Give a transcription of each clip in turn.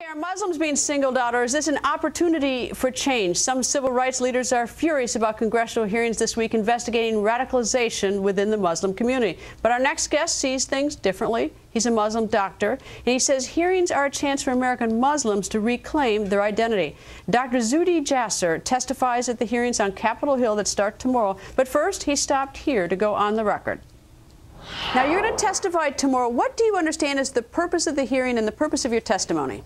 Are Muslims being singled out, or is this an opportunity for change? Some civil rights leaders are furious about congressional hearings this week investigating radicalization within the Muslim community. But our next guest sees things differently. He's a Muslim doctor, and he says hearings are a chance for American Muslims to reclaim their identity. Dr. Zuhdi Jasser testifies at the hearings on Capitol Hill that start tomorrow. But first, he stopped here to go on the record. Now, you're going to testify tomorrow. What do you understand is the purpose of the hearing and the purpose of your testimony?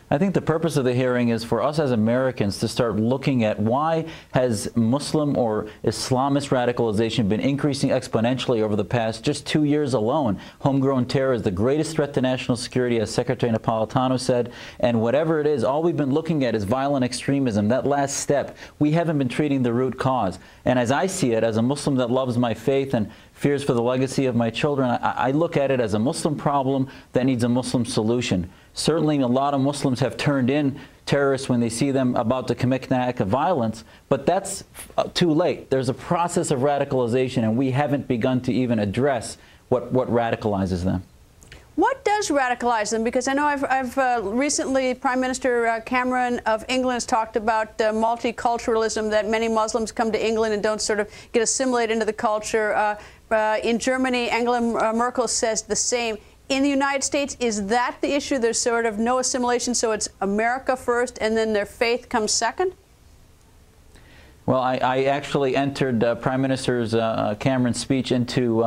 I think the purpose of the hearing is for us as Americans to start looking at why has Muslim or Islamist radicalization been increasing exponentially over the past just 2 years alone. Homegrown terror is the greatest threat to national security, as Secretary Napolitano said, and whatever it is, all we've been looking at is violent extremism, that last step. We haven't been treating the root cause. And as I see it, as a Muslim that loves my faith and fears for the legacy of my children, I look at it as a Muslim problem that needs a Muslim solution. Certainly, a lot of Muslims have turned in terrorists when they see them about to commit an act of violence, but that's too late. There's a process of radicalization, and we haven't begun to even address what radicalizes them. What does radicalize them? Because I know I've recently, Prime Minister Cameron of England has talked about multiculturalism, that many Muslims come to England and don't sort of get assimilated into the culture. In Germany, Angela Merkel says the same. In the United States, is that the issue? There's sort of no assimilation, so it's America first, and then their faith comes second? Well, I actually entered Prime Minister Cameron's speech into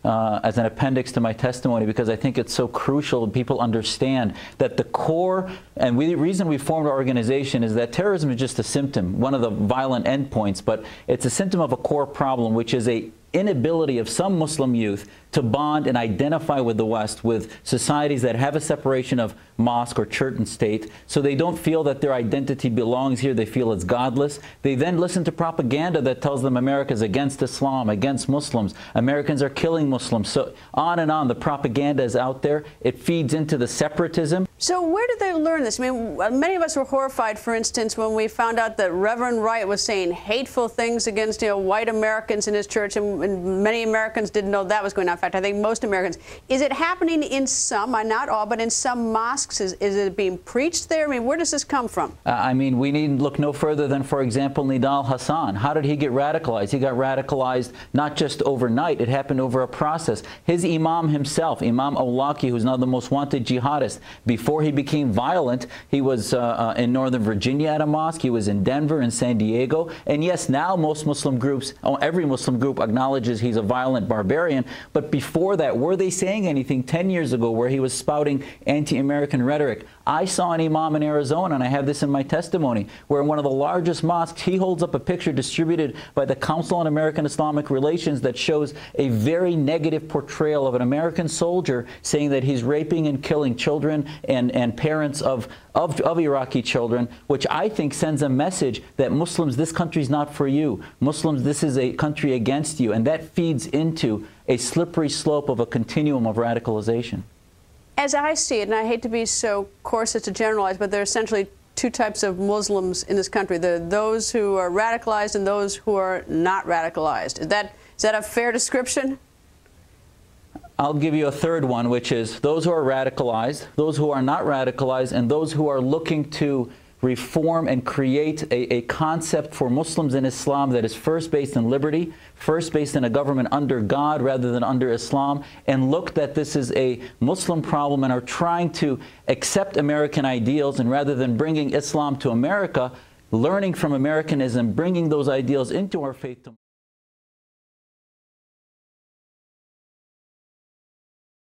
as an appendix to my testimony because I think it's so crucial that people understand that the core, and the reason we formed our organization is that terrorism is just a symptom, one of the violent endpoints, but it's a symptom of a core problem, which is a inability of some Muslim youth to bond and identify with the West, with societies that have a separation of mosque or church and state, so they don't feel that their identity belongs here. They feel it's godless. They then listen to propaganda that tells them America's against Islam, against Muslims. Americans are killing Muslims. So on and on, the propaganda is out there. It feeds into the separatism. So where did they learn this? I mean, many of us were horrified, for instance, when we found out that Reverend Wright was saying hateful things against, white Americans in his church, and many Americans didn't know that was going on. In fact, I think most Americans. Is it happening in some, not all, but in some mosques? Is it being preached there? I mean, where does this come from? I mean, we need to look no further than, for example, Nidal Hassan. How did he get radicalized? He got radicalized not just overnight. It happened over a process. His imam himself, Imam Awlaki, who's now the most wanted jihadist, before he became violent, he was in Northern Virginia at a mosque. He was in Denver and San Diego. And yes, now most Muslim groups, every Muslim group acknowledges he's a violent barbarian. But before that, were they saying anything 10 years ago where he was spouting anti-American rhetoric? I saw an imam in Arizona, and I have this in my testimony, where in one of the largest mosques, he holds up a picture distributed by the Council on American Islamic Relations that shows a very negative portrayal of an American soldier saying that he's raping and killing children and parents of Iraqi children, which I think sends a message that Muslims, this country's not for you. Muslims, this is a country against you. And that feeds into a slippery slope of a continuum of radicalization. As I see it, and I hate to be so coarse as to generalize, but there are essentially two types of Muslims in this country. There are those who are radicalized and those who are not radicalized. Is that a fair description? I'll give you a third one, which is those who are radicalized, those who are not radicalized, and those who are looking to reform and create a concept for Muslims in Islam that is first based in liberty, first based in a government under God rather than under Islam, and look that this is a Muslim problem and are trying to accept American ideals, and rather than bringing Islam to America, learning from Americanism, bringing those ideals into our faith.